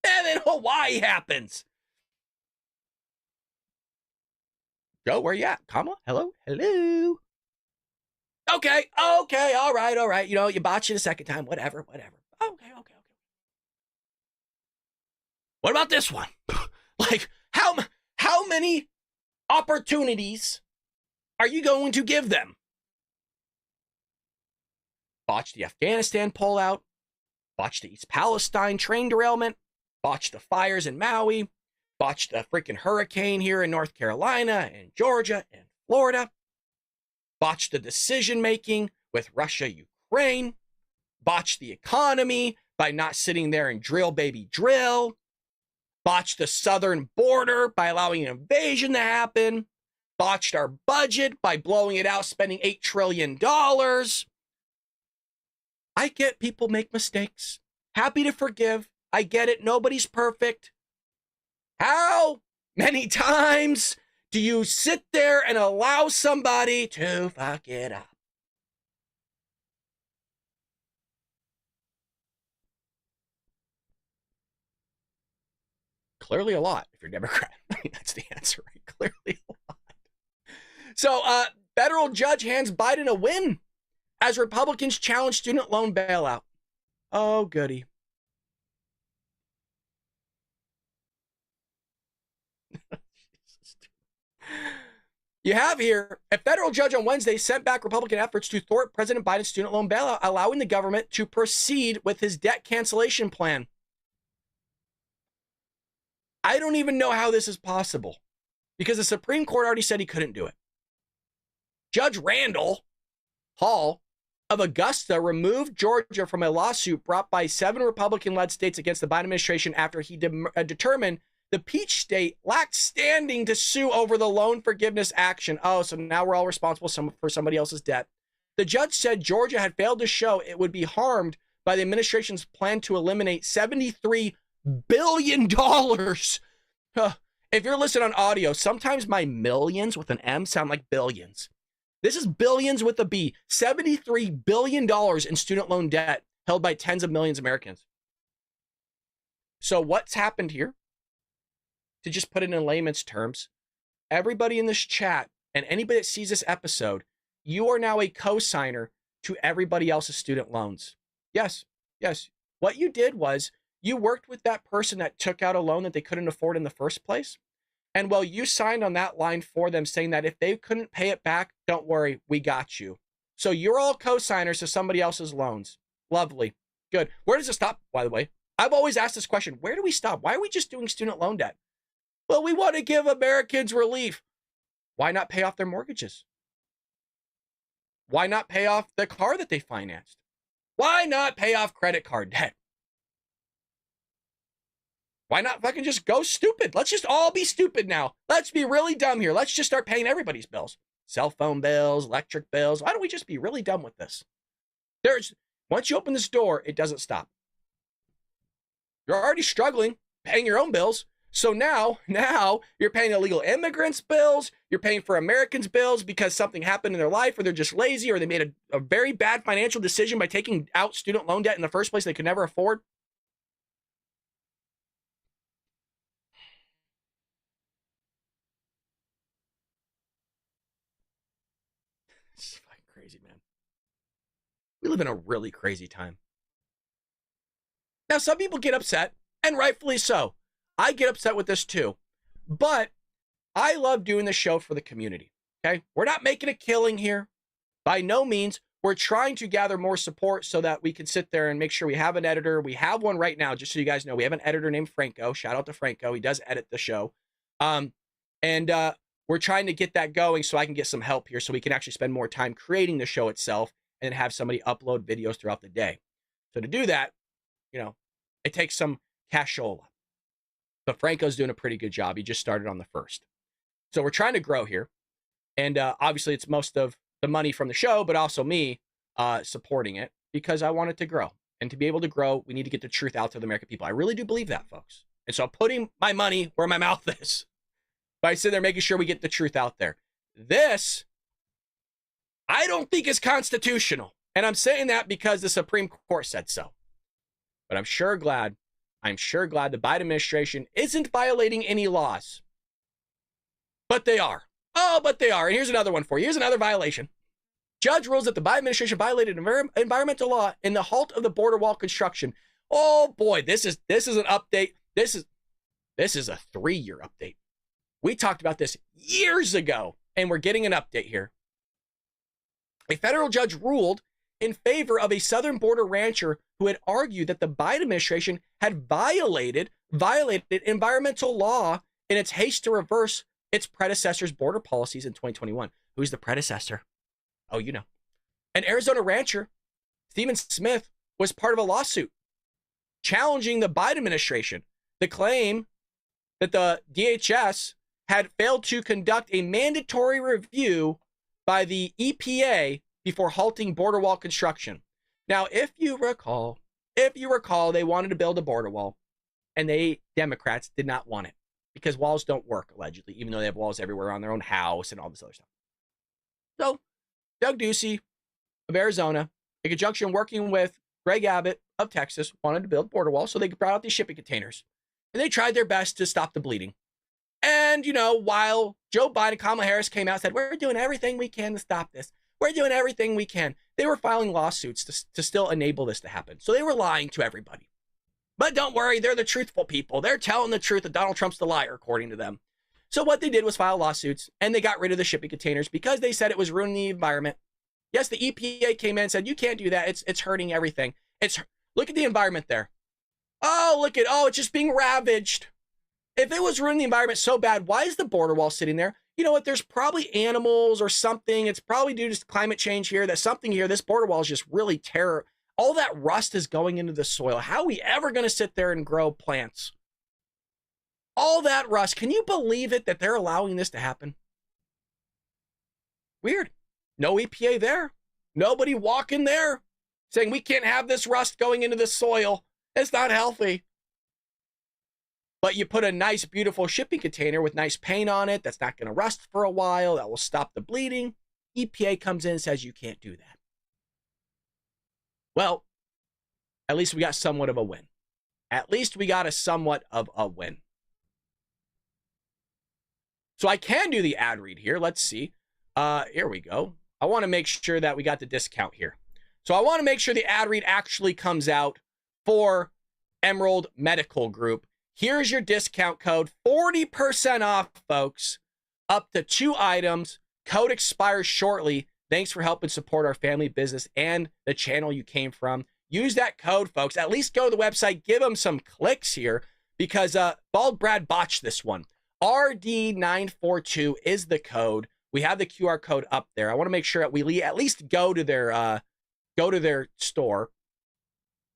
And then Hawaii happens. Joe, where you at? Kamala? Hello? Okay. All right. You know, you botched it a second time. Whatever. Okay. What about this one? Like, how many opportunities are you going to give them? Botch the Afghanistan pullout, botch the East Palestine train derailment, botch the fires in Maui, botch the freaking hurricane here in North Carolina and Georgia and Florida, botch the decision-making with Russia, Ukraine, botch the economy by not sitting there and drill, baby, drill, botched the southern border by allowing an invasion to happen, botched our budget by blowing it out, spending $8 trillion. I get people make mistakes. Happy to forgive. I get it. Nobody's perfect. How many times do you sit there and allow somebody to fuck it up? Clearly a lot if you're Democrat. I mean, that's the answer, right? Clearly a lot. So, federal judge hands Biden a win as Republicans challenge student loan bailout. Oh, goody. You have here, a federal judge on Wednesday sent back Republican efforts to thwart President Biden's student loan bailout, allowing the government to proceed with his debt cancellation plan. I don't even know how this is possible because the Supreme Court already said he couldn't do it. Judge Randall Hall of Augusta removed Georgia from a lawsuit brought by 7 Republican-led states against the Biden administration after he determined The Peach State lacked standing to sue over the loan forgiveness action. Oh, so now we're all responsible for somebody else's debt. The judge said Georgia had failed to show it would be harmed by the administration's plan to eliminate $73 billion. If you're listening on audio, sometimes my millions with an M sound like billions. This is billions with a B. $73 billion in student loan debt held by tens of millions of Americans. So what's happened here? To just put it in layman's terms, everybody in this chat and anybody that sees this episode, you are now a co-signer to everybody else's student loans. Yes, yes. What you did was you worked with that person that took out a loan that they couldn't afford in the first place. And well, you signed on that line for them saying that if they couldn't pay it back, don't worry, we got you. So you're all co-signers to somebody else's loans. Lovely. Good. Where does it stop, by the way? I've always asked this question. Where do we stop? Why are we just doing student loan debt? Well, we want to give Americans relief. Why not pay off their mortgages? Why not pay off the car that they financed? Why not pay off credit card debt? Why not fucking just go stupid? Let's just all be stupid now. Let's be really dumb here. Let's just start paying everybody's bills. Cell phone bills, electric bills. Why don't we just be really dumb with this? Once you open this door, it doesn't stop. You're already struggling paying your own bills. So now you're paying illegal immigrants' bills. You're paying for Americans' bills because something happened in their life, or they're just lazy, or they made a very bad financial decision by taking out student loan debt in the first place they could never afford. It's fucking crazy, man. We live in a really crazy time. Now, some people get upset, and rightfully so. I get upset with this too, but I love doing the show for the community, okay? We're not making a killing here. By no means. We're trying to gather more support so that we can sit there and make sure we have an editor. We have one right now, just so you guys know. We have an editor named Franco. Shout out to Franco. He does edit the show. We're trying to get that going so I can get some help here so we can actually spend more time creating the show itself and have somebody upload videos throughout the day. So to do that, it takes some cashola. But Franco's doing a pretty good job. He just started on the 1st. So we're trying to grow here. And obviously it's most of the money from the show, but also me supporting it because I want it to grow. And to be able to grow, we need to get the truth out to the American people. I really do believe that, folks. And so I'm putting my money where my mouth is. By sitting there making sure we get the truth out there. This, I don't think is constitutional. And I'm saying that because the Supreme Court said so. But I'm sure glad the Biden administration isn't violating any laws. But they are. Oh, but they are. And here's another one for you. Here's another violation. Judge rules that the Biden administration violated environmental law in the halt of the border wall construction. Oh boy, this is an update. This is a 3-year update. We talked about this years ago, and we're getting an update here. A federal judge ruled in favor of a southern border rancher who had argued that the Biden administration had violated environmental law in its haste to reverse its predecessor's border policies in 2021. Who's the predecessor? Oh, you know. An Arizona rancher, Stephen Smith, was part of a lawsuit challenging the Biden administration. The claim that the DHS had failed to conduct a mandatory review by the EPA before halting border wall construction. Now, if you recall, they wanted to build a border wall, and Democrats did not want it because walls don't work, allegedly, even though they have walls everywhere on their own house and all this other stuff. So, Doug Ducey of Arizona, in conjunction working with Greg Abbott of Texas, wanted to build border walls, so they brought out these shipping containers. And they tried their best to stop the bleeding. And, while Joe Biden and Kamala Harris came out and said, we're doing everything we can to stop this. We're doing everything we can. They were filing lawsuits to still enable this to happen. So they were lying to everybody. But don't worry, they're the truthful people. They're telling the truth that Donald Trump's the liar, according to them. So what they did was file lawsuits, and they got rid of the shipping containers because they said it was ruining the environment. Yes, the EPA came in and said, you can't do that. It's hurting everything. Look at the environment there. It's just being ravaged. If it was ruining the environment so bad, why is the border wall sitting there? You know what? There's probably animals or something. It's probably due to climate change here. There's something here. This border wall is just really all that rust is going into the soil. How are we ever going to sit there and grow plants? All that rust. Can you believe it that they're allowing this to happen? Weird. No EPA there. Nobody walking there saying we can't have this rust going into the soil. It's not healthy. But you put a nice, beautiful shipping container with nice paint on it that's not going to rust for a while, that will stop the bleeding. EPA comes in and says you can't do that. Well, at least we got somewhat of a win. At least we got a somewhat of a win. So I can do the ad read here. Let's see. Here we go. I want to make sure that we got the discount here. So I want to make sure the ad read actually comes out for Emerald Medical Group. Here's your discount code, 40% off, folks, up to 2 items. Code expires shortly. Thanks for helping support our family business and the channel you came from. Use that code, folks. At least go to the website. Give them some clicks here because Bald Brad botched this one. RD942 is the code. We have the QR code up there. I want to make sure that we at least go to their store.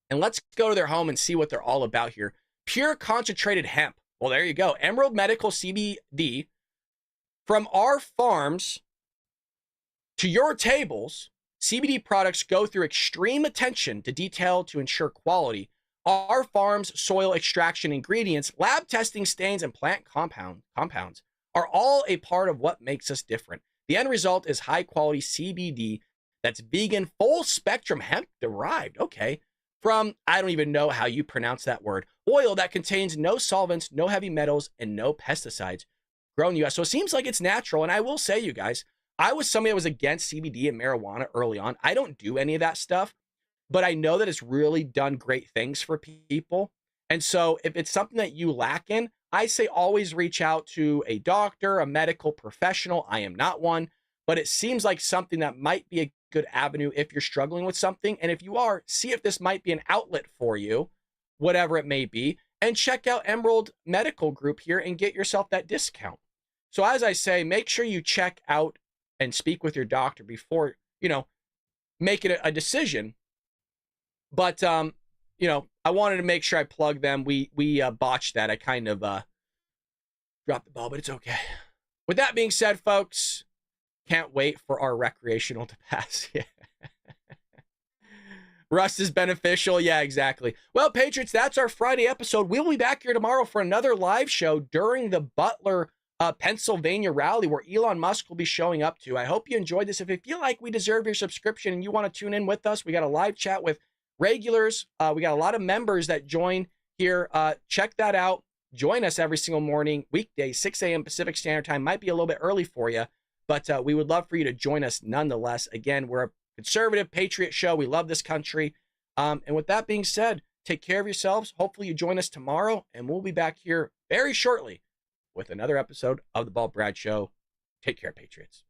And let's go to their home and see what they're all about here. Pure concentrated hemp. Well, there you go. Emerald Medical CBD. From our farms to your tables, CBD products go through extreme attention to detail to ensure quality. Our farms, soil extraction ingredients, lab testing stains, and plant compounds are all a part of what makes us different. The end result is high quality CBD that's vegan, full spectrum hemp derived. Okay. From, I don't even know how you pronounce that word, oil that contains no solvents, no heavy metals, and no pesticides. Grown US. So it seems like it's natural. And I will say, you guys, I was somebody that was against CBD and marijuana early on. I don't do any of that stuff, but I know that it's really done great things for people. And so if it's something that you lack in, I say always reach out to a doctor, a medical professional. I am not one, but it seems like something that might be a good avenue if you're struggling with something. And if you are, see if this might be an outlet for you, whatever it may be, and check out Emerald Medical Group here and get yourself that discount. So as I say, make sure you check out and speak with your doctor before, making a decision. But, I wanted to make sure I plug them. We botched that. I kind of dropped the ball, but it's okay. With that being said, folks, can't wait for our recreational to pass. Yeah. Rust is beneficial. Yeah, exactly. Well, Patriots, that's our Friday episode. We'll be back here tomorrow for another live show during the Butler, Pennsylvania rally where Elon Musk will be showing up to. I hope you enjoyed this. If you feel like we deserve your subscription and you want to tune in with us, we got a live chat with regulars. We got a lot of members that join here. Check that out. Join us every single morning, weekday, 6 a.m. Pacific Standard Time. Might be a little bit early for you, but we would love for you to join us nonetheless. Again, we're a conservative patriot show. We love this country. And with that being said, take care of yourselves. Hopefully you join us tomorrow, and we'll be back here very shortly with another episode of the Bald Brad Show. Take care, Patriots.